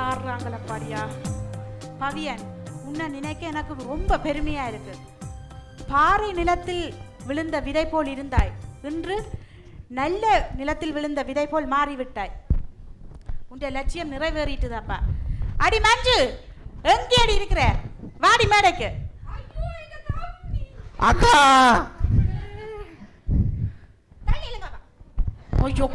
ஆடுறாங்களப்பாடியா. பவியன், உன்னை நினைக்க எனக்கு ரொம்ப பெருமையா இருக்கு. பாறை நிலத்தில் விழுந்த விதை போல் இருந்தாய், இன்று நல்ல நிலத்தில் விழுந்த விதை போல் மாறிவிட்டாய். உன்னுடைய லட்சியம் நிறைவேறிட்டுதாப்பா. அடி மஞ்சு, எங்கே அடி இருக்கிற? வாடி மேடைக்கு. அக்கா ஐயோ,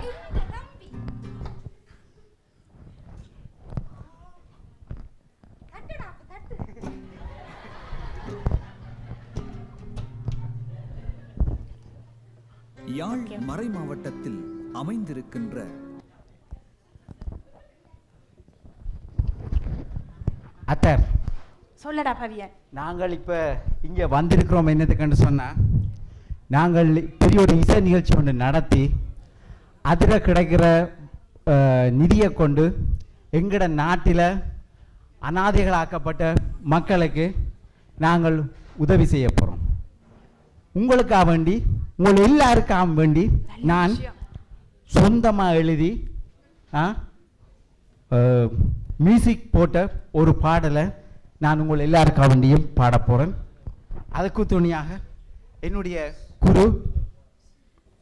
யாழ் மறை மாவட்டத்தில் அமைந்திருக்கின்ற அத்தர், சொல்லடா பவியன். நாங்கள் இப்போ இங்கே வந்திருக்கிறோம் என்னதுக்குன்னு சொன்னால், நாங்கள் பெரிய ஒரு இசை நிகழ்ச்சி ஒன்று நடத்தி அதில் கிடைக்கிற நிதியை கொண்டு எங்களோட நாட்டில் அனாதைகளாக்கப்பட்ட மக்களுக்கு நாங்கள் உதவி செய்ய போகிறோம். உங்களுக்காக வேண்டி, உங்கள் எல்லாருக்காக வேண்டி நான் சொந்தமாக எழுதி மியூசிக் போட்ட ஒரு பாடலை நான் உங்கள் எல்லாருக்காக வேண்டியும் பாட போகிறேன். அதுக்கு துணியாக என்னுடைய குரு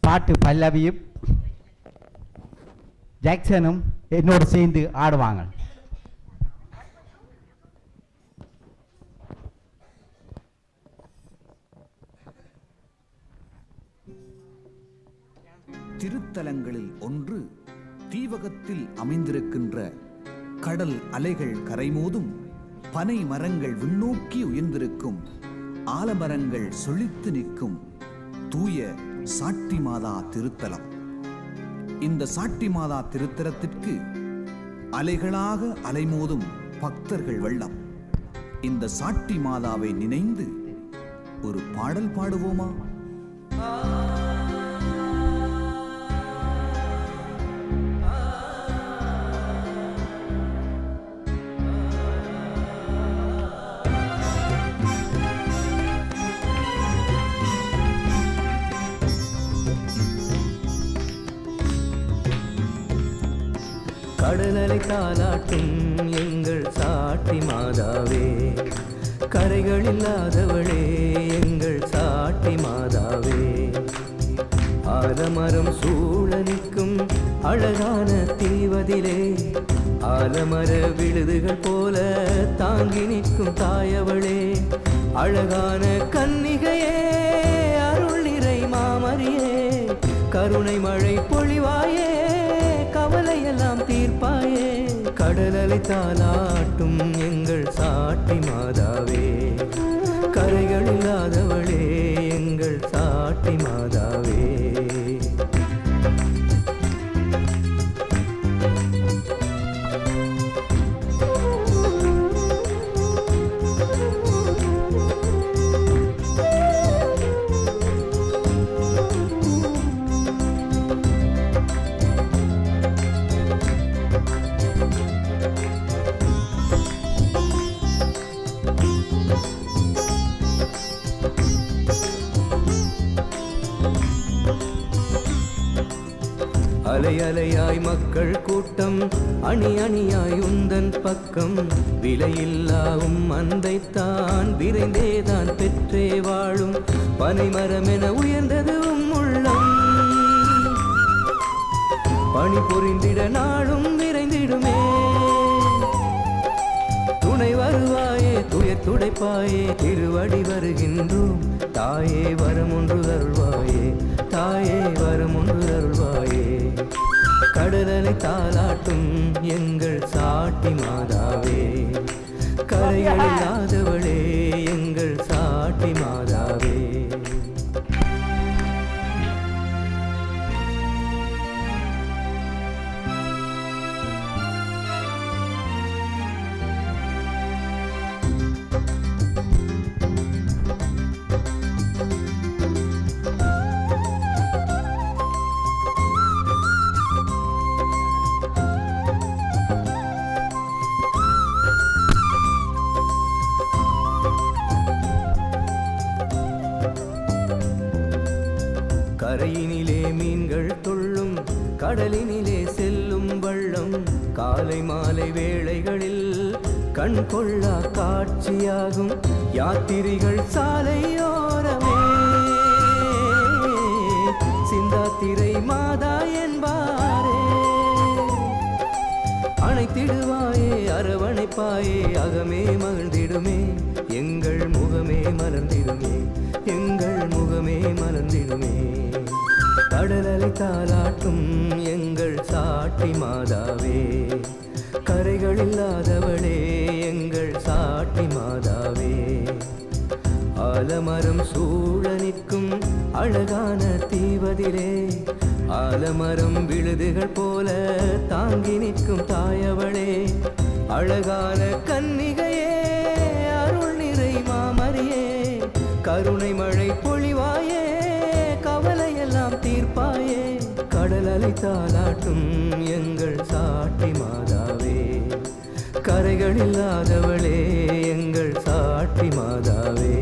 பாட்டு பல்லவியும் ஜாக்சனும் என்னோடு சேர்ந்து ஆடுவாங்க. திருத்தலங்களில் ஒன்று தீவகத்தில் அமைந்திருக்கின்ற கடல் அலைகள் கரைமோதும் பனை மரங்கள் விண்ணோக்கி உயர்ந்திருக்கும் ஆலமரங்கள் சொலித்து நிற்கும் தூய சாட்டி மாதா திருத்தலம். இந்த சாட்டி மாதா திருத்தலத்திற்கு அலைகளாக அலைமோதும் பக்தர்கள் வெள்ளம். இந்த சாட்டி மாதாவை நினைந்து ஒரு பாடல் பாடுவோமா? கடலலை தாலாட்டும் எங்கள் சாட்டி மாதாவே, கரைகள் இல்லாதவளே எங்கள் சாட்டி மாதாவே, ஆலமரம் சூழ நிற்கும் அழகான தீவதிலே, ஆலமர விழுதுகள் போல தாங்கி நிற்கும் தாயவளே, அழகான கன்னிகையே, அருள் நிறை மாமரியே, கருணை மழை பொழிவாயே, கவலையெல்லாம் தீர்ப்பாயே, கடலலை தாலாட்டும் எங்கள் சாட்டி மாதாவே, கரைகள் இல்லாதவளே எங்கள் சாட்டி மாதாவே. அலை அலையாய் மக்கள் கூட்டம் அணி அணியாய் உந்தன் பக்கம், விலையில்லாவும் அன்பைத்தான் விரைந்தேதான் பெற்றே வாழும், பனைமரம் என உயர்ந்ததும் உள்ளம், பணி புரிந்திட நாளும் விரைந்திடுமே, துணை வருவாயே துயர் துடைப்பாயே, திருவடி வருகின்றோம் தாயே, வரம் ஒன்று அருள்வாயே, தாயே வரம் ஒன்று அருள்வாயே, கடலலை தாலாட்டும் எங்கள் சாட்டி மாதாவே, கரைகள் இல்லாதவளே எங்கள் சாட்டி மாதாவே. கரையினிலே மீன்கள் துள்ளும், கடலினிலே செல்லும் வள்ளம், காலை மாலை வேளைகளில் கண் கொள்ளா காட்சியாகும் யாத்திரிகள் சாலையோரமே சிந்தாத்திரை மாதா என்பாரே அணைத்திடுவாயே அரவணைப்பாயே அகமே மகிழ்ந்திடுமே எங்கள் முகமே மலர்ந்திடுமே எங்கள் முகமே மலர்ந்திடுமே கடலலை தாலாட்டும் எங்கள் சாட்டி மாதாவே கரைகள் இல்லாதவளே எங்கள் சாட்டி மாதாவே ஆலமரம் சூழ நிற்கும் அழகான தீவதிலே ஆலமரம் விழுதுகள் போல தாங்கி நிற்கும் தாயவளே அழகான கன்னிகையே அருள் நிறை மாமரியே கருணை மழை பொழிவாயே கவலையெல்லாம் தீர்ப்பாயே கடல் அலை தாலாட்டும் எங்கள் சாட்டி மாதாவே கரைகள் இல்லாதவளே எங்கள் சாட்டி மாதாவே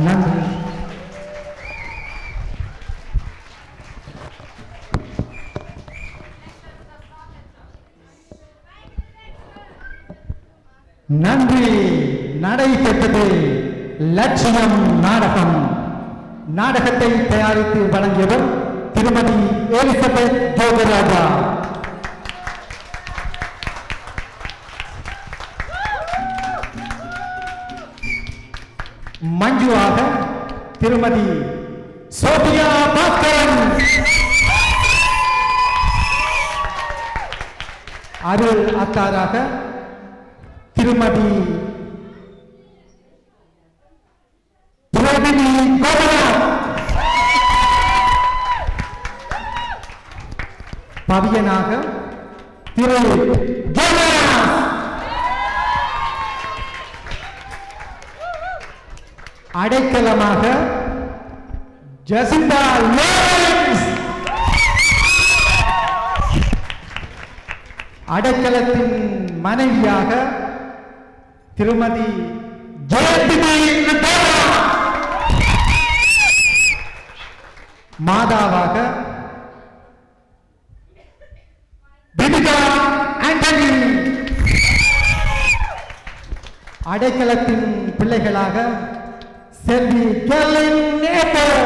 நன்றி. நன்றி. நடைபெற்றது லட்சணம் நாடகம். நாடகத்தை தயாரித்து வழங்கியவர் திருமதி எலிசபெத் ஜோகராஜா. மஞ்சுவாக திருமதி சோபியா பாஸ்கரன். அருள் அத்தாராக திருமதி பிரதினி கோபநாத். பவியனாக திரு ஜோனாஸ். அடைக்கலமாக ஜசிந்தா லாரன்ஸ். அடைக்கலத்தின் மனைவியாக திருமதி ஜெயந்தினி நட்டாரா. மாதாவாக பிபிகா ஆண்டனி. அடைக்கலத்தின் பிள்ளைகளாக செல்வி கெர்லின் நேபர்.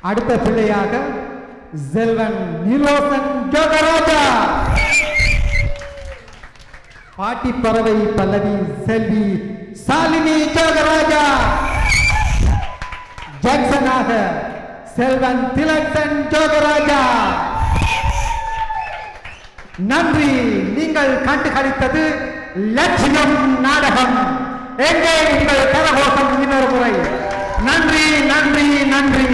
அடுத்த பிள்ளையாக செல்வன் நிலோசன் ஜோகராஜா. பாட்டி பறவை பல்லவி செல்வி சாலினி ஜோகராஜா. ஜாக்சனாக செல்வன் திலக்சன் ஜோகராஜா. நன்றி. நீங்கள் கண்டு களித்தது லட்சணம் நாடகம். எங்கே உங்கள் கரகோஷம் இன்னொரு முறை. நன்றி நன்றி நன்றி.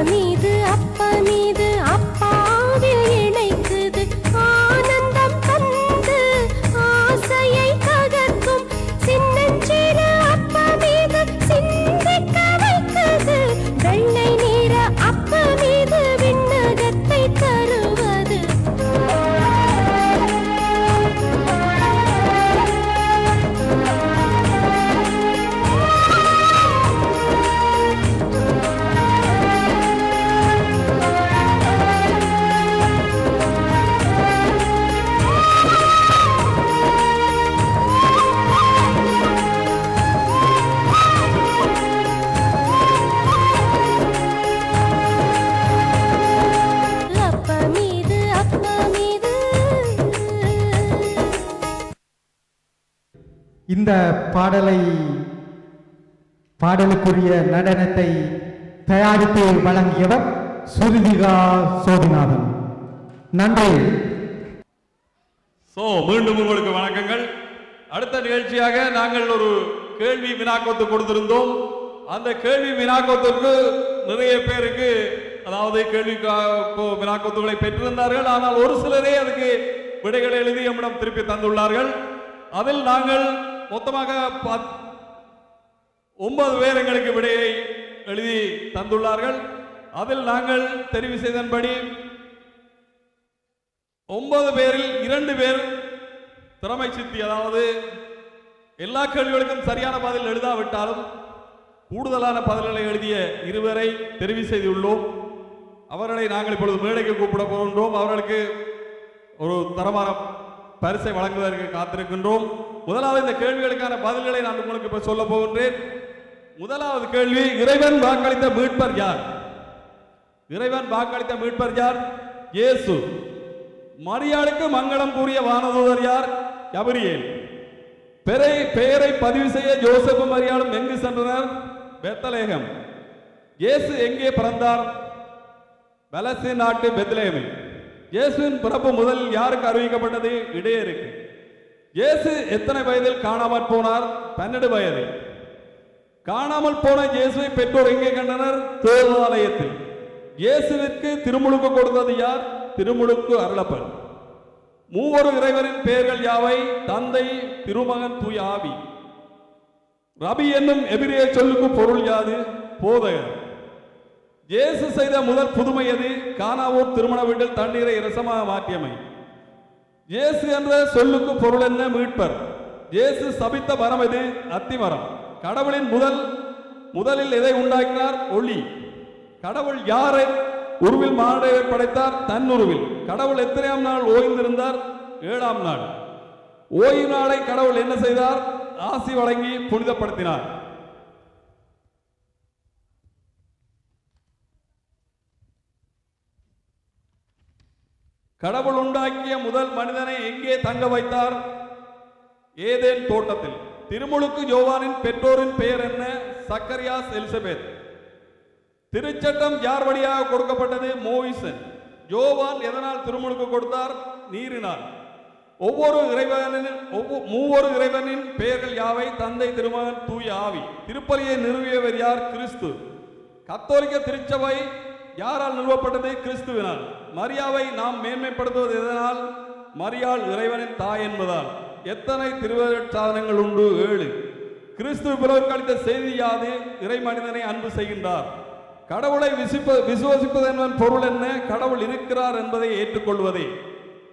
மீது அப்பாவில் இணைக்குது ஆனந்தம் தந்து ஆசையை தகர்க்கும் சின்னஞ்சிறு அப்ப மீது சிந்திக்க வைக்குது வெள்ளை நீர அப்ப மீது விண்ணகத்தை தருவது இந்த பாடலுக்குரிய நடனத்தை தயாரித்து வழங்கியவர் சுருதிகா சோதிநாதன். நன்றி. மீண்டும் உங்களுக்கு வணக்கங்கள். அடுத்த நிகழ்ச்சியாக நாங்கள் ஒரு கேள்வி வினாக்கோத்து கொடுத்திருந்தோம். அந்த கேள்வி வினாக்கோத்திற்கு நிறைய பேருக்கு அதாவது கேள்வி வினாக்கோத்துகளை பெற்றிருந்தார்கள். ஆனால் ஒரு சிலரே அதுக்கு விடைகளை எழுதி நம்மிடம் திருப்பி தந்துள்ளார்கள். அதில் நாங்கள் மொத்தமாக 9 பேர் எங்களுக்கு விடையை எழுதி தந்துள்ளார்கள். அதில் நாங்கள் தெரிவு செய்தபடி 9 பேரில் 2 பேர் திறமை சித்தி, அதாவது எல்லா கேள்விகளுக்கும் சரியான பதில் எழுதாவிட்டாலும் கூடுதலான பதில்களை எழுதிய 2 பேரை தெரிவு செய்துள்ளோம். அவர்களை நாங்கள் இப்பொழுது மேடைக்கு கூப்பிட போகின்றோம். அவர்களுக்கு ஒரு தரமான பரிசை வழங்குவதற்கு காத்திருக்கின்றோம். முதலாவது இந்த கேள்விகளுக்கான பதில்களை நான் உங்களுக்கு இப்ப சொல்ல போகின்றேன். முதலாவது கேள்வி, இறைவன் வாக்களித்த மீட்பர் யார்? இறைவன் வாக்களித்த மீட்பர் யார்? இயேசு. மரியாளுக்கு மங்களம் கூறிய வானதூதர் யார்? கபிரியேல். பெயரை பதிவு செய்ய ஜோசப்பும் மரியாளும் எங்கு சென்றனர்? பெத்லகேம். இயேசு எங்கே பிறந்தார்? பலஸ்தீன் நாட்டு பெத்லகேமில். இயேசுவின் பிறப்பு முதலில் யாருக்கு அறிவிக்கப்பட்டது? இடையருக்கு. இயேசு எத்தனை வயதில் காணாமல் போனார்? 12 வயதில். காணாமல் போன இயேசுவை பெற்றோர் எங்கே கண்டனர்? தேவாலயத்தில். இயேசுவிற்கு திருமுழுக்கு கொடுத்தது யார்? திருமுழுக்கு அருளப்பர். மூவரு இறைவனின் பெயர்கள் யாவை? தந்தை, திருமகன், தூய ஆவி. ரபி என்னும் எபிரேய சொல்லுக்கு பொருள் யாது? போதகர். இயேசு செய்த முதல் புதுமை எது? கானாவூர் திருமண வீட்டில் தண்ணீரை இரசமாக மாற்றியமை. இயேசு என்ற சொல்லுக்கு பொருள் என்ன? மீட்பர். இயேசு சபித்த மரம் எது? அத்திமரம். கடவுளின் முதலில் எதை உண்டாக்கினார்? ஒளி. கடவுள் யாரை உருவில் மானிடரை படைத்தார்? தன் உருவில். கடவுள் எத்தனையாம் நாள் ஓய்ந்திருந்தார்? 7ஆம் நாள். ஓய்வு நாளை கடவுள் என்ன செய்தார்? ஆசி வழங்கி புனிதப்படுத்தினார். கடவுள் உண்டாக்கிய முதல் மனிதனை எங்கே தங்க வைத்தார்? ஏதேன் தோட்டத்தில். திருமுழுக்கு யோவானின் பெற்றோரின் பெயர் என்ன? Zacharias, Elizabeth. திருச்சட்டம் யார் வழியாக கொடுக்கப்பட்டது? மோயிசன். யோவான் எதனால் திருமுழுக்கு கொடுத்தார்? நீரினால். மூவொரு இறைவனின் பெயர்கள் யாவை? தந்தை, திருமகன், தூய ஆவி. திருப்பலியை நிறுவியவர் யார்? கிறிஸ்து. கத்தோலிக்க திருச்சபை யாரால் நிறுவப்பட்டது? கிறிஸ்துவினால். மரியாவை நாம் மேன்மைப்படுத்துவது எதனால்? மரியாள் இறைவனின் தாய் என்பதால். எத்தனை திருவருட்சாதனங்கள் உண்டு? 7. கிறிஸ்து பிறருக்கு அளித்த செய்தி யாது? இறை மனிதனை அன்பு செய்கின்றார். கடவுளை விசுவசிப்பது என்பதன் பொருள் என்ன? கடவுள் இருக்கிறார் என்பதை ஏற்றுக்கொள்வதே.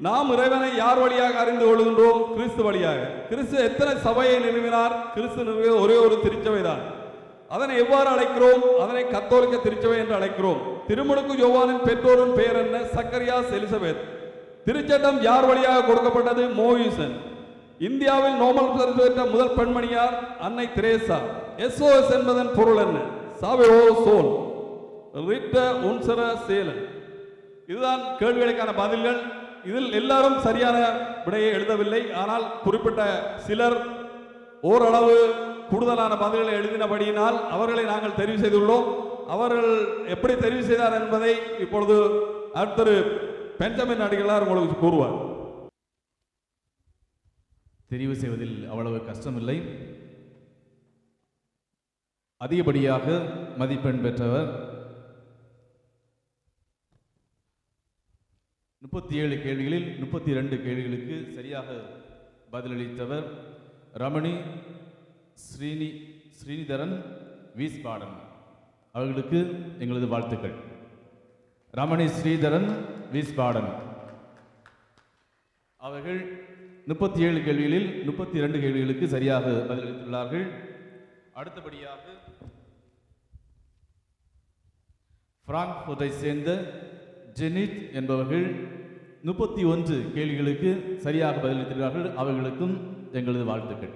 நாம் இறைவனை யார் வழியாக அறிந்து கொள்கின்றோம்? கிறிஸ்து வழியாக. கிறிஸ்து எத்தனை சபையை நிறுவினார்? கிறிஸ்து நிறுவிய ஒரே ஒரு திருச்சபை தான். அதனை எவ்வாறு அழைக்கிறோம்? அதனை கத்தோலிக்க திருச்சபை என்று அழைக்கிறோம். திருமுழுக்கு யோவானின் பெற்றோரின் பெயர் என்ன? Zacharias, Elizabeth. திருச்சட்டம் யார் வழியாக கொடுக்கப்பட்டது? மோயிசன். இந்தியாவில் நோபல் பரிசு பெற்ற முதல் பெண்மணியார்? அன்னை தெரேசா. SOS என்பதன் பொருள் என்ன? சாவேஓ சோல். ரிட்ட உன்சர சேலன். இதுதான் கேள்விகளுக்கான பதில்கள். இதில் எல்லாரும் சரியான விடையை எழுதவில்லை. ஆனால் குறிப்பிட்ட சிலர் ஓரளவு கூடுதலான பதில்களை எழுதினபடியினால் அவர்களை நாங்கள் தெரிவு செய்துள்ளோம். அவர்கள் எப்படி தெரிவு செய்தார் என்பதை இப்பொழுது அடுத்த பெஞ்சமின் அடிகளார் உங்களுக்கு கூறுவார். தெரிவு செய்வதில் அவ்வளவு கஷ்டமில்லை. அதிகப்படியாக மதிப்பெண் பெற்றவர் 37 கேள்விகளில் 32 கேள்விகளுக்கு சரியாக பதிலளித்தவர் ரமணி ஸ்ரீனிதரன் வீஸ்பாடன் அவர்களுக்கு எங்களது வாழ்த்துக்கள். ரமணி ஸ்ரீதரன் வீஸ்பாடன் அவர்கள் 37 கேள்விகளில் 32 கேள்விகளுக்கு சரியாக பதிலளித்துள்ளார்கள். அடுத்தபடியாக பிராங்க்ஃபர்ட்டை சேர்ந்த ஜெனித் என்பவர்கள் 31 கேள்விகளுக்கு சரியாக பதிலளித்துள்ளார்கள். அவர்களுக்கும் எங்களது வாழ்த்துக்கள்.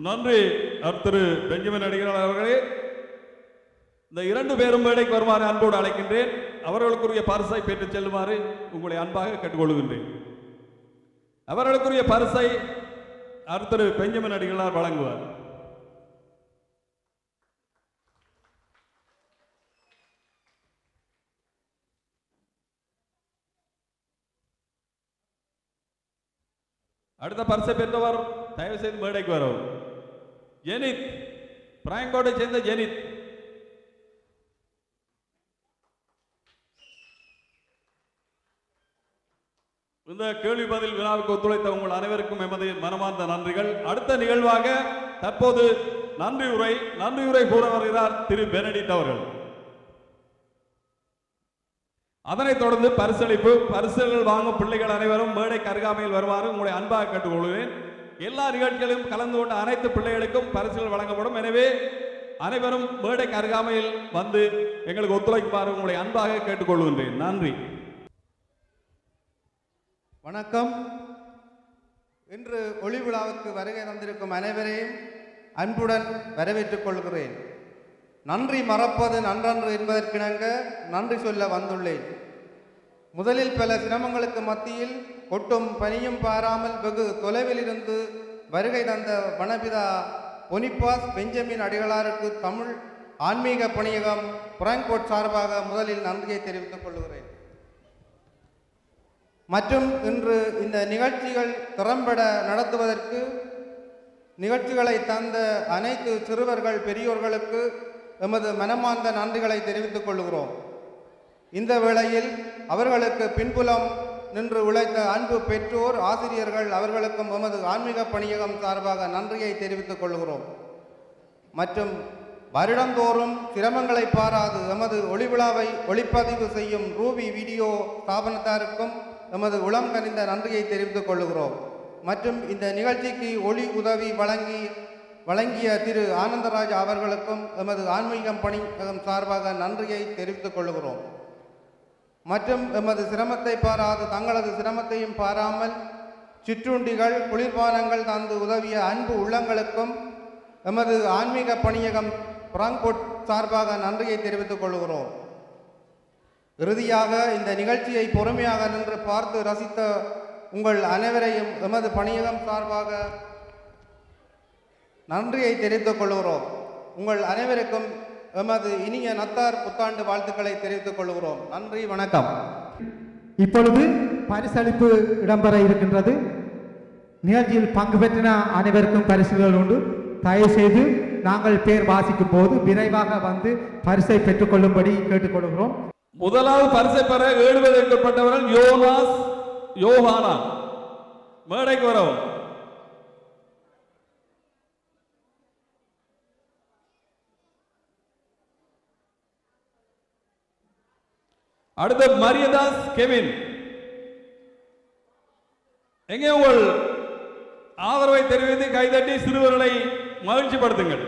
நன்றி திரு பெஞ்சமின் அடிகளார் அவர்களே. இந்த 2 பேரும் மேடைக்கு வருமாறு அன்போடு அழைக்கின்றேன். அவர்களுக்குரிய பரிசை பெற்றுச் செல்லுமாறு உங்களை அன்பாக கேட்டுக்கொள்கின்றேன். அவர்களுக்குரிய பரிசை திரு பெஞ்சமின் அடிகளார் வழங்குவார். அடுத்த பரிசை பெற்றவர் தயவு செய்து மேடைக்கு வரவும். ஜெனித், பிராங்கோட்டை சேர்ந்த ஜெனித். இந்த கேள்வி பதில் வினாவுக்கு ஒத்துழைத்த உங்கள் அனைவருக்கும் எமது மனமார்ந்த நன்றிகள். அடுத்த நிகழ்வாக தற்போது நன்றியுரை கூற வருகிறார் திரு பெனடிட் அவர்கள். அதனைத் தொடர்ந்து பரிசளிப்பு. பரிசுகள் வாங்கும் பிள்ளைகள் அனைவரும் மேடைக்கு அருகாமையில் வருமாறு உங்களை அன்பாக கேட்டுக்கொள்கிறேன். எல்லா நிகழ்ச்சிகளிலும் கலந்து கொண்ட அனைத்து பிள்ளைகளுக்கும் பரிசுகள் வழங்கப்படும். எனவே அனைவரும் மேடைக்கு அருகாமையில் வந்து எங்களுக்கு ஒத்துழைக்குமாறு உங்களை அன்பாக கேட்டுக்கொள்கின்றேன். நன்றி. வணக்கம். இன்று ஒளி விழாவுக்கு வருகை தந்திருக்கும் அனைவரையும் அன்புடன் வரவேற்றுக் கொள்கிறேன். நன்றி மறப்பது நன்றன்று என்பதற்கிணங்க நன்றி சொல்ல வந்துள்ளேன். முதலில் பல சிரமங்களுக்கு மத்தியில் கொட்டும் பனியும் பாராமல் வெகு தொலைவில் இருந்து வருகை தந்த வனபிதா பொனிபாஸ் பெஞ்சமின் அடிகளாருக்கு தமிழ் ஆன்மீக பணியகம் பிராங்க்ஃபர்ட் சார்பாக முதலில் நன்றியை தெரிவித்துக் கொள்கிறேன். மற்றும் இன்று இந்த நிகழ்ச்சிகள் திறம்பட நடத்துவதற்கு நிகழ்ச்சிகளை தந்த அனைத்து சிறுவர்கள் பெரியோர்களுக்கு எமது மனமார்ந்த நன்றிகளை தெரிவித்துக் கொள்கிறோம். இந்த வேளையில் அவர்களுக்கு பின்புலம் நின்று உழைத்த அன்பு பெற்றோர் ஆசிரியர்கள் அவர்களுக்கும் எமது ஆன்மீக பணியகம் சார்பாக நன்றியை தெரிவித்துக் கொள்கிறோம். மற்றும் வருடந்தோறும் சிரமங்களை பாராது எமது ஒளி விழாவை ஒளிப்பதிவு செய்யும் ரூபி வீடியோ ஸ்தாபனத்தாருக்கும் எமது உளம் கனிந்த நன்றியை தெரிவித்துக் கொள்கிறோம். மற்றும் இந்த நிகழ்ச்சிக்கு ஒளி உதவி வழங்கிய திரு ஆனந்தராஜ் அவர்களுக்கும் எமது ஆன்மீகம் பணியகம் சார்பாக நன்றியை தெரிவித்துக் கொள்கிறோம். மற்றும் எமது சிரமத்தை பாராது தங்களது சிரமத்தையும் பாராமல் சிற்றுண்டிகள் குளிர்பானங்கள் தந்து உதவிய அன்பு உள்ளங்களுக்கும் எமது ஆன்மீக பணியகம் பிராங்க்ஃபர்ட் சார்பாக நன்றியை தெரிவித்துக் கொள்கிறோம். இறுதியாக இந்த நிகழ்ச்சியை பொறுமையாக நின்று பார்த்து ரசித்த உங்கள் அனைவரையும் எமது பணியகம் சார்பாக நன்றியை தெரிவித்துக் கொள்கிறோம். உங்கள் அனைவருக்கும் எமது இனிய நத்தார் புத்தாண்டு வாழ்த்துக்களை தெரிவித்துக் கொள்கிறோம். நன்றி, வணக்கம். இப்பொழுது பரிசளிப்பு இடம்பெற இருக்கின்றது. நிகழ்ச்சியில் பங்கு பெற்ற அனைவருக்கும் பரிசுகள் உண்டு. தயவு செய்து நாங்கள் பேர் வாசிக்கும் போது விரைவாக வந்து பரிசை பெற்றுக்கொள்ளும்படி கேட்டுக்கொள்கிறோம். முதலாவது பரிசை பெற 7 வயதுக்குட்பட்டவர்கள் யோகானா மேடைக்கு வரவும். அடுத்த மரியதாஸ் கெவின். எங்கே உங்கள் ஆதரவை தெரிவித்து கைதட்டி சிறுவர்களை மகிழ்ச்சிப்படுத்துங்கள்.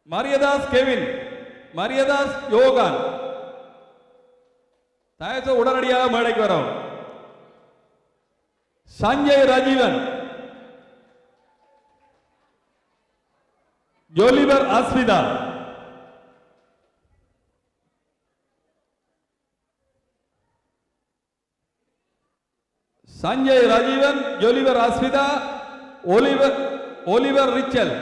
மரியதாஸ் கெவின், மரியதாஸ் யோகான் தயவு உடனடியாக மேடைக்கு வரும். சஞ்சய் ராஜீவன், ஜோலிவர் அஸ்மிதா, சஞ்சய் ராஜீவன், ஜோலிவர் அஸ்மிதா, ஒலிவர் ரிச்சல்,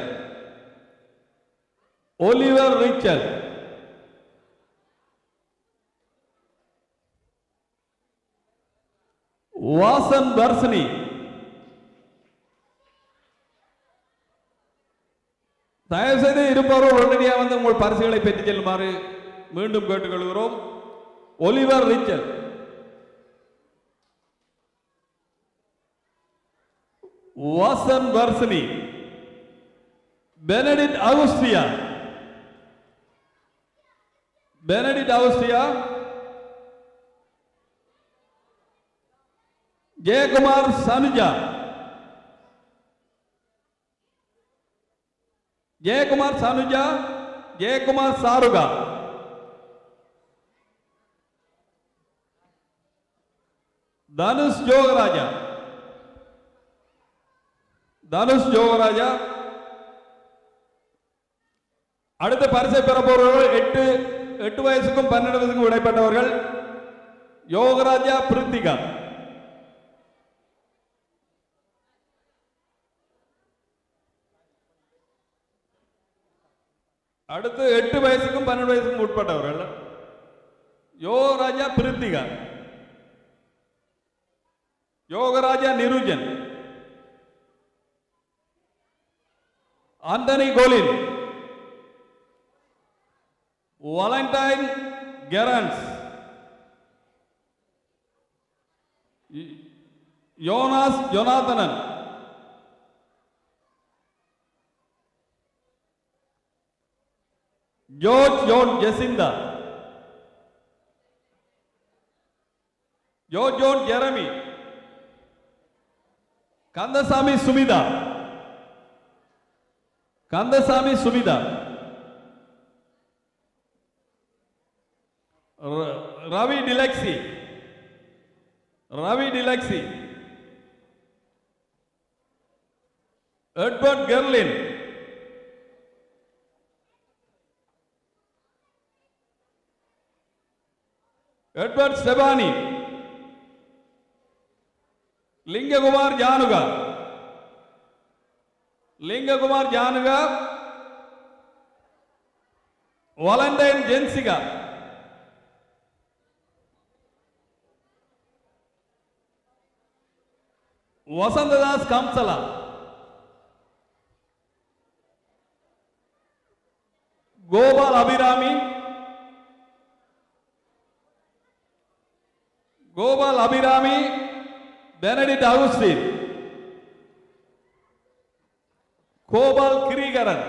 வாசன் தர்ஷினி, தயவு செய்து இருப்பவர்கள் உடனடியாக வந்து உங்கள் பரிசுகளை பெற்றுச் செல்லுமாறு மீண்டும் கேட்டுக்கொள்கிறோம். ஒலிவர் ரிச்சல், வாசன் வர்சினி, பெனடிட் அகுஸ்டியா, ஜெயக்குமார் சனுஜா, ஜெயக்குமார் சாருகா, தனுஷ் ஜோகராஜா. அடுத்த பரிசை பெற போறவர்கள் 8 வயசுக்கும் 12 வயசுக்கும் இடைப்பட்டவர்கள். யோகராஜா பிரித்திகா. அடுத்து 8 வயசுக்கும் 12 வயசுக்கும் உட்பட்டவர்கள். யோகராஜா பிரித்திகா, யோகராஜா நிருஜன், ஆண்டனி கோலின், வாலண்டைன் கெரன்ஸ், யோனாஸ் ஜொனாதனன், ஜோன் ஜெசிந்தா, ஜோன் ஜெரமி, கந்தசாமி சுமிதா, ரவி டிலக்ஸி, எட்வர்ட் கெர்லின், எட்வர்ட் செபானி, லிங்ககுமார் ஜானுகா, வாலண்டைன் ஜென்சிகா, வசந்ததாஸ் கம்சலா, கோபால் அபிராமி, பெனடிட் அகுஸ்டின், கோபால் கிரிகரன்,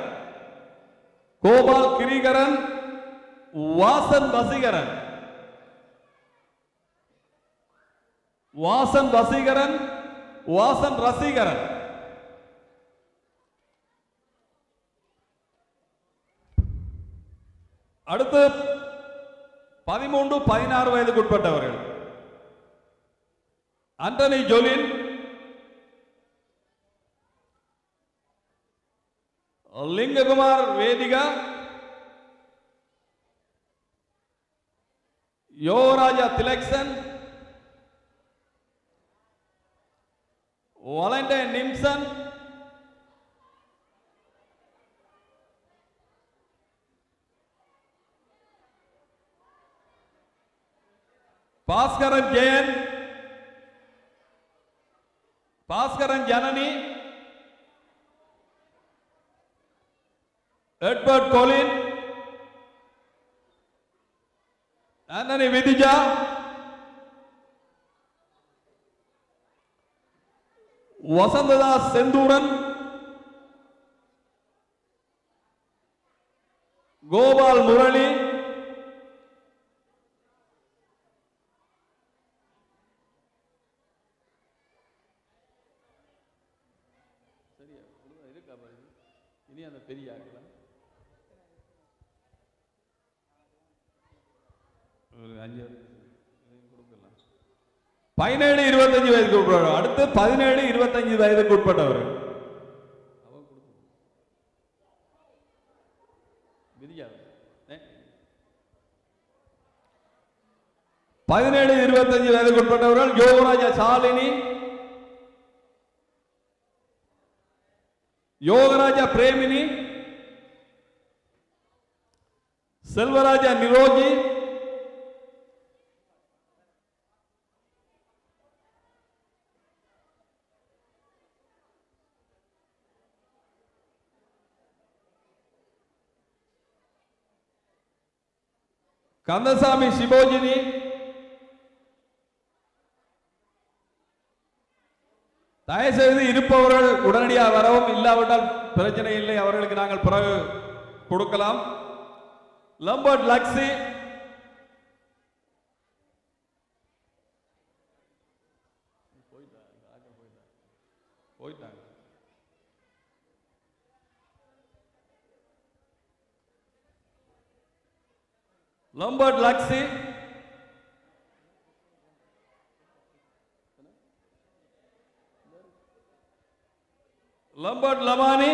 வாசன் ரசிகரன். அடுத்து 13-16 வயதுக்குட்பட்டவர்கள். ஆண்டனி ஜோலின், லிங்ககுமார் வேதிகா, யோகராஜா திலக்சன், வாலண்டைன் நிம்சன், பாஸ்கரன் ஜனனி, எட்வர்ட் கோலின், ஆண்டனி விதிஜா, வசந்ததாஸ் செந்தூரன், கோபால் முரளி, இனி அந்த பெரிய 17-25 வயதுக்கு உட்பட்டவர். அடுத்து 17-25 வயதுக்கு உட்பட்டவர். 17-25 வயதுக்கு உட்பட்டவர்கள். யோகராஜா சாலினி, யோகராஜா பிரேமினி, செல்வராஜா நிரோஜி, கந்தசாமி சிபோஜினி, தயவுசெய்து இருப்பவர்கள் உடனடியாக வரவும், இல்லாவிட்டால் பிரச்சனை இல்லை, அவர்களுக்கு நாங்கள் பிறகு கொடுக்கலாம். லம்பர்ட் லக்ஸி, போயிட்டாங்க. லம்பர்ட் லக்ஸி, லம்பர்ட் லமானி,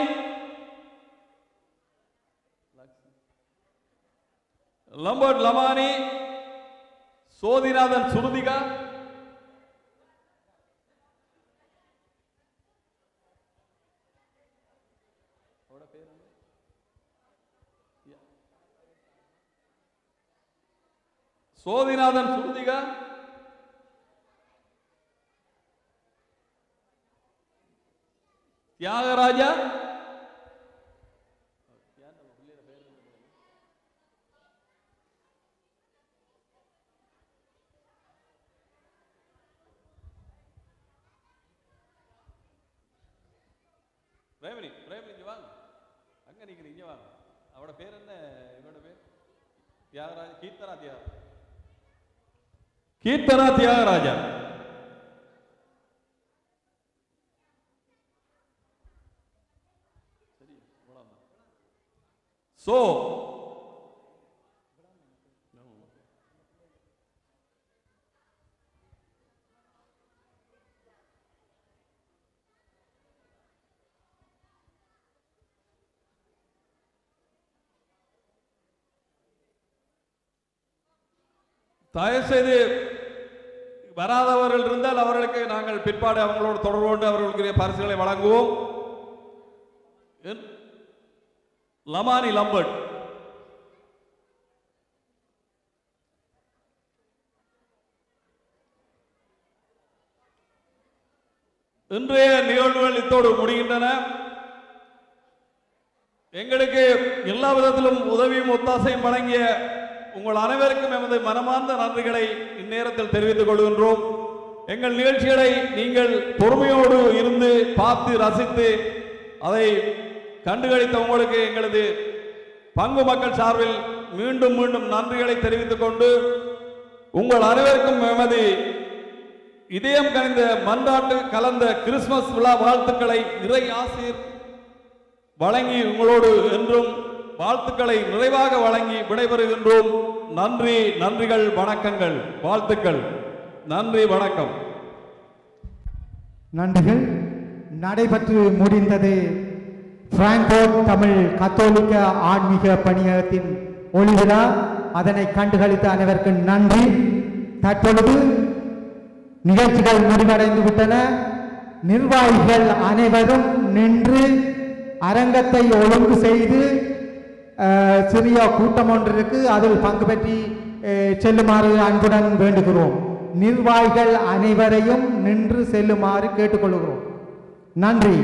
லம்பர்ட் லமானி, சோதிநாதன் சுருதிகா, சோதிநாதன் சுருதிகா, தியாகராஜா, பிரேமணி, பிரேமணி வாங்க, அங்க நிக்கிறீங்க வாங்க. அவட பேர் என்ன? இவனோட பேர் தியாகராஜா, கீர்த்தனா தியாகராஜா, கீர்த்தனா தியாகராஜா. சோ தயவுசெய்து வராதவர்கள் இருந்தால் அவர்களுக்கு நாங்கள் பிற்பாடு அவங்களோடு தொடர்பு கொண்டு அவர்களுக்குரிய பரிசுகளை வழங்குவோம். லமானி லம்பர்ட், இன்றைய நிகழ்வுகள் இத்தோடு முடிகின்றன. எங்களுக்கு எல்லா விதத்திலும் உதவியும் ஒத்தாசையும் வழங்கிய உங்கள் அனைவருக்கும் எமது மனமார்ந்த நன்றிகளை இந்நேரத்தில் தெரிவித்துக் கொள்கின்றோம். எங்கள் நிகழ்ச்சிகளை நீங்கள் பொறுமையோடு இருந்து பார்த்து ரசித்து அதை கண்டுகளித்த உங்களுக்கு எங்களது பங்கு மக்கள் சார்பில் மீண்டும் மீண்டும் நன்றிகளை தெரிவித்துக் கொண்டு உங்கள் அனைவருக்கும் எமது இதயம் கனிந்த மன்றாட்டு கலந்த கிறிஸ்துமஸ் விழா வாழ்த்துக்களை இறை ஆசீர் வழங்கி உங்களோடு என்றும் வாழ்த்துக்களை நிறைவாக வழங்கி விடைபெறுகின்றோம். நன்றி, நன்றிகள், வணக்கங்கள், வாழ்த்துக்கள். நன்றி, வணக்கம். நன்றிகள். நடைபெற்று முடிந்தது பிராங்கோட் தமிழ் கத்தோலிக்க ஆன்மீக பணியகத்தின் ஒளிவிழா. அதனை கண்டுகளித்த அனைவருக்கும் நன்றி. தற்பொழுது நிகழ்ச்சிகள் முடிவடைந்து விட்டன. நிர்வாகிகள் அனைவரும் நின்று அரங்கத்தை ஒழுங்கு செய்து சிறிய கூட்டம் ஒன்றிற்கு அதில் பங்கு பெற்றி செல்லுமாறு அன்புடன் வேண்டுகிறோம். நிர்வாகிகள் அனைவரையும் நின்று செல்லுமாறு கேட்டுக்கொள்கிறோம். நன்றி.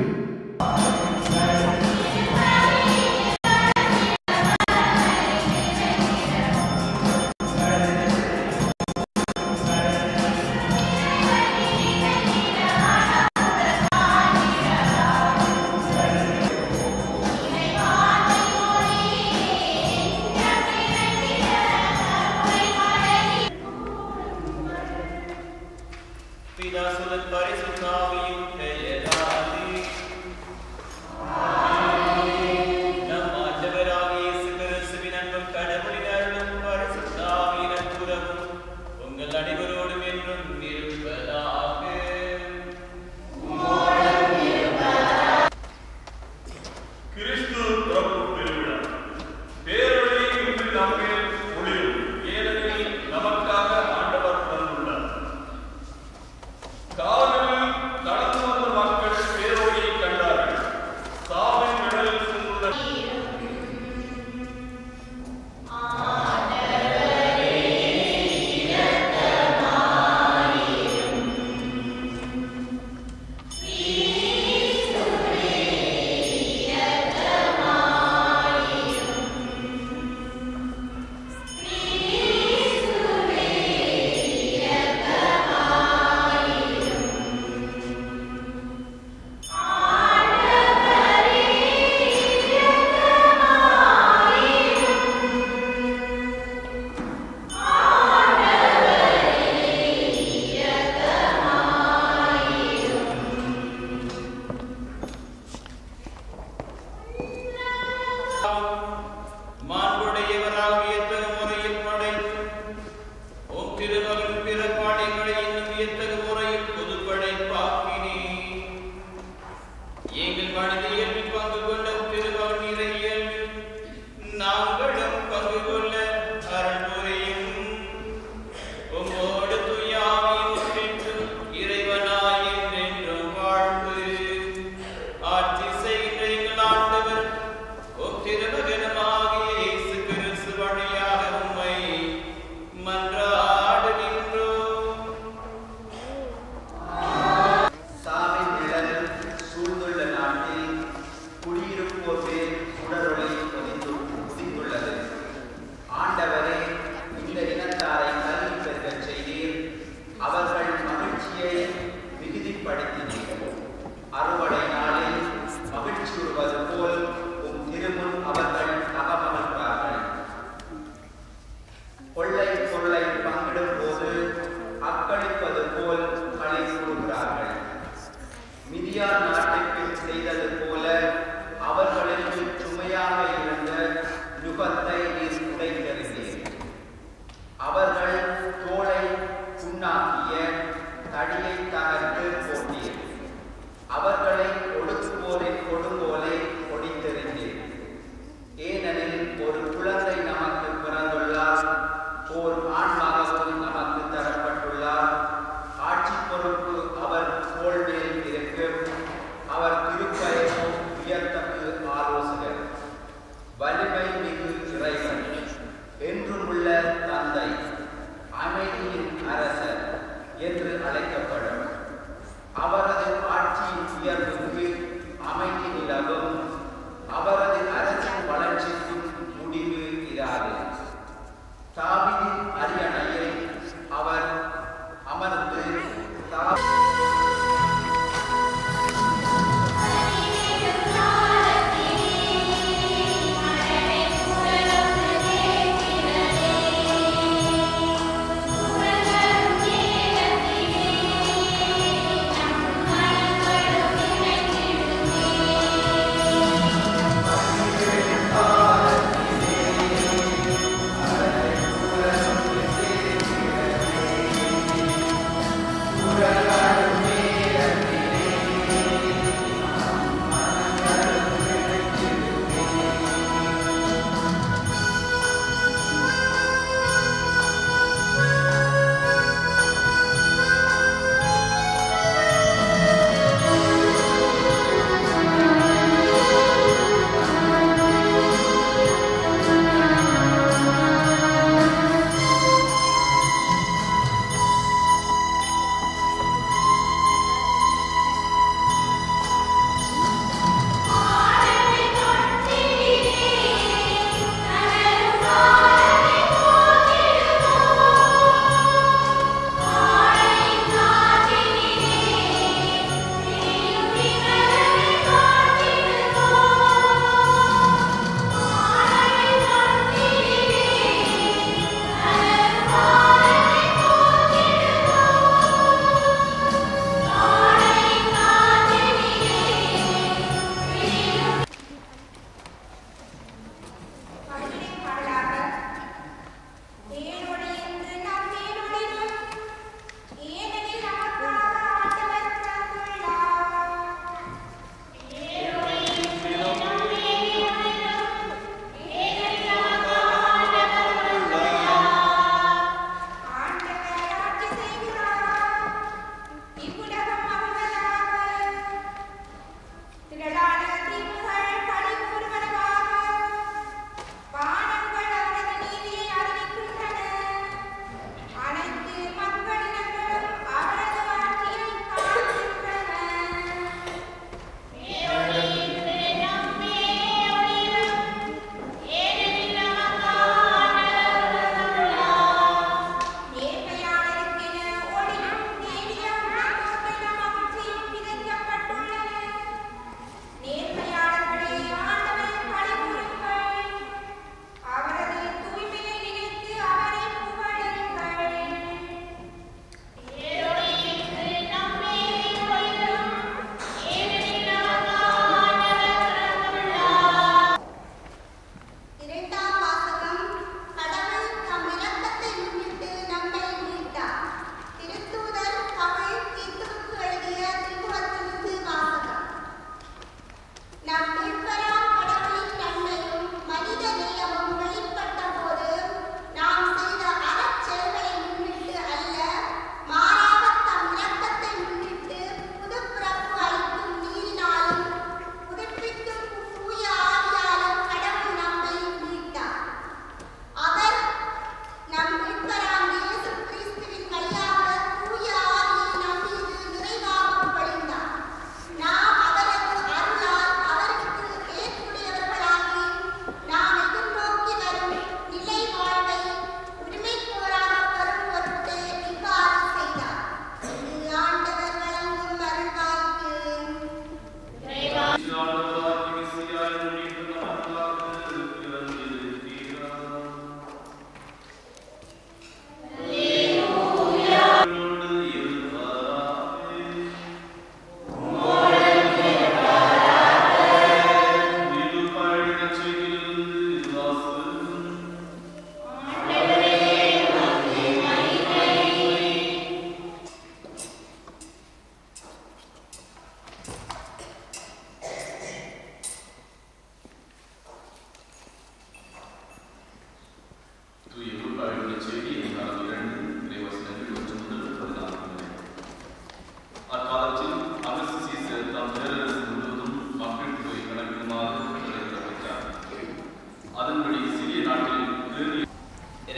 நுகத்தை நீர் உடைத்தெறிந்தீர். அவர்கள் தோளை புண்ணாக்கிய தடியை தகர்த்து போட்டீர். அவர்களை ஒடுக்குவோரின் கொடுங்கோலை ஒடித்தெறிந்தீர். ஏனெனில் ஒரு குழந்தை நமக்கு பிறந்துள்ளார், ஓர் ஆண்மகன் நமக்கு தரப்பட்டுள்ளார். ஆட்சி பொறுப்பு அவர் தோள் மேல் இருக்கும். அவர் திருப்பெயரும் உயர்த்தக்கு ஆலோசகர், வலிமை மிகு இறை தூய லூக்காவினுடைய செய்தி அதிகாரம் 2 இறைவசனங்கள் 1 முதல் 14 அக்காலத்தில் அரசு சீசர் தாம் பேரரசு முழுவதும் மக்கள் தொகை கணக்கிடுமாறு பெற்றார். அதன்படி சிறிய நாட்டில்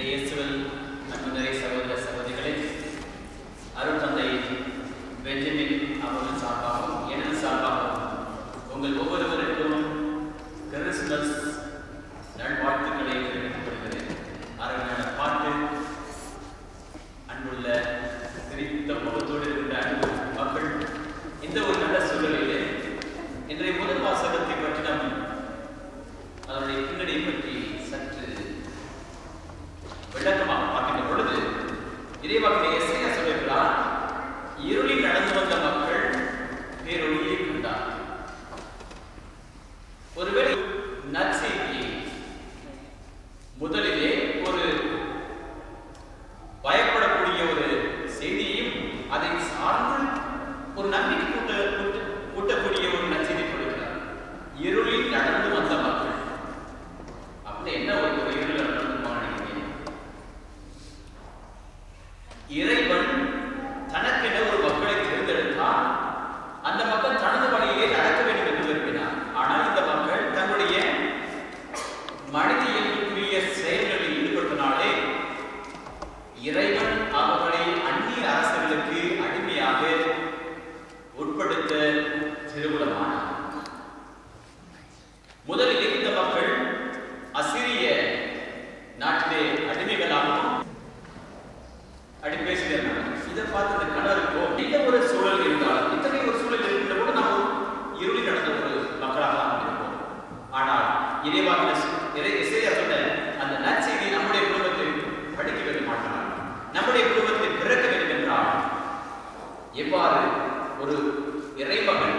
இயேசுவில் அன்புநிறை சகோதர சகோதரிகளே, அருள் தந்தை பெஞ்சமின் அவர்கள் சார்பாகவும் எனது சார்பாகவும் உங்கள் ஒவ்வொருவருக்கும் கிறிஸ்துமஸ் நல்வாழ்த்துக்களை தெரிவித்துக் கொள்கிறேன். அருமையான பாட்டு, அன்புள்ள சிரித்த முகத்தோடு இருக்கின்ற அன்பு மக்கள், இந்த ஒரு நல்ல சூழலிலே இன்றைய முதல் வாசகத்தை பற்றி நாம் அதனுடைய பின்னணியை பற்றி சற்று விளக்கமாக பார்க்கின்ற பொழுது இறைவாக்கிலே எசேயா சொல்லுகிறார், இருளில் நடந்து வந்த மக்கள் பேரொளியை கண்டார். ஒருவேளை நற்செய்தியை முதலிலே ஒரு பயப்படக்கூடிய ஒரு செய்தியையும் அதை சார்ந்து ஒரு நம்பிக்கை கூட்டக்கூடிய ஒரு நற்செய்தி கொடுக்கிறார். இருளில் நடந்து வந்த மக்கள் அப்படின்னு என்ன ஒரு இருளில் நடந்து போனீங்க? இறைவன் தனக்கென ஒரு மக்களை தேர்ந்தெடுத்தார். அந்த மக்கள் தனது வழியிலே நடக்க வேண்டும் என்று விரும்பினார். ஆனால் இந்த மக்கள் தன்னுடைய மனித இயல்புக்குரிய செயல்களில் ஈடுபட்டனாலே இறைவன் அவர்களை அந்நிய அரசுகளுக்கு அடிமையாக உட்படுத்த திருவுளமானார். முதலில் இந்த மக்கள் அசிரிய நாட்டிலே அடிமைகளாகவும் பேசுகிறார். இதை பார்த்து இந்த கணவருக்கோ இந்த ஒரு சூழல் இருந்தாலும், இத்தகைய ஒரு சூழல் இருக்கின்ற போது நாம் இருளில் நடந்த ஒரு மக்களாக நாம் இருப்போம். ஆனால் இசையா சொன்ன அந்த நற்செய்தி நம்முடைய குடும்பத்தில் படிக்க வேண்டும் மாட்டார், நம்முடைய குடும்பத்தில் பிறக்க வேண்டும் என்றால் எவ்வாறு ஒரு இறைமகன்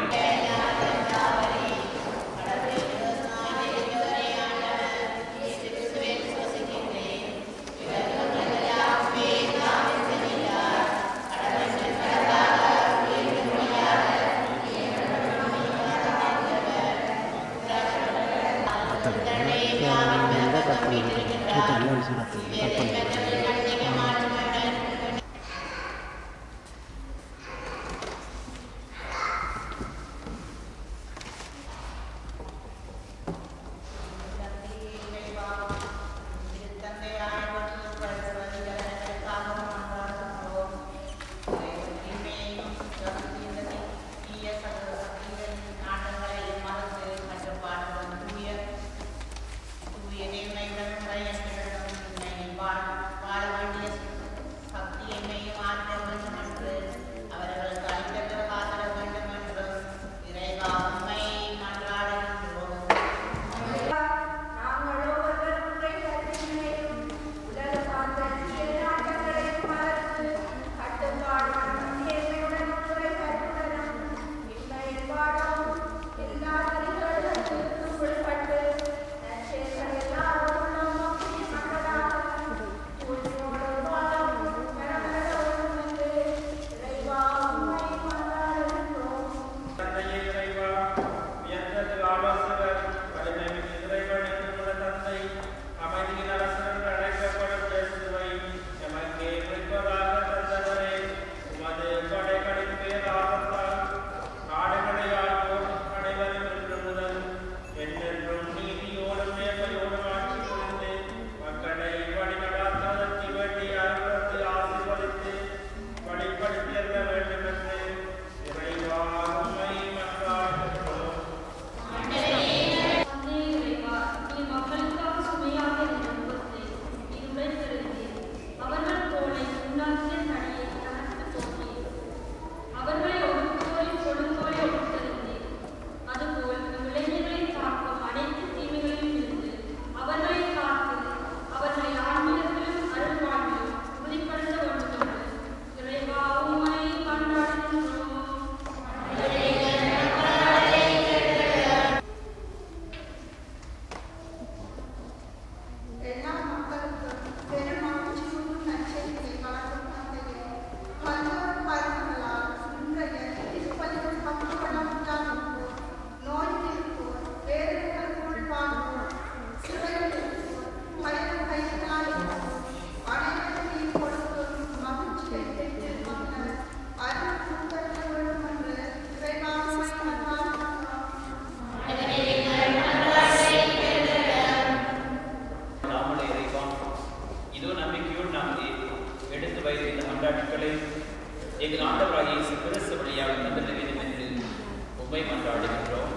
பாரத கட்டளை எங்கள் ஆண்டவராகிய இயேசு கிறிஸ்து வழியாக தந்திட வேண்டும் என்று உண்மை மன்றாடுகின்றோம்.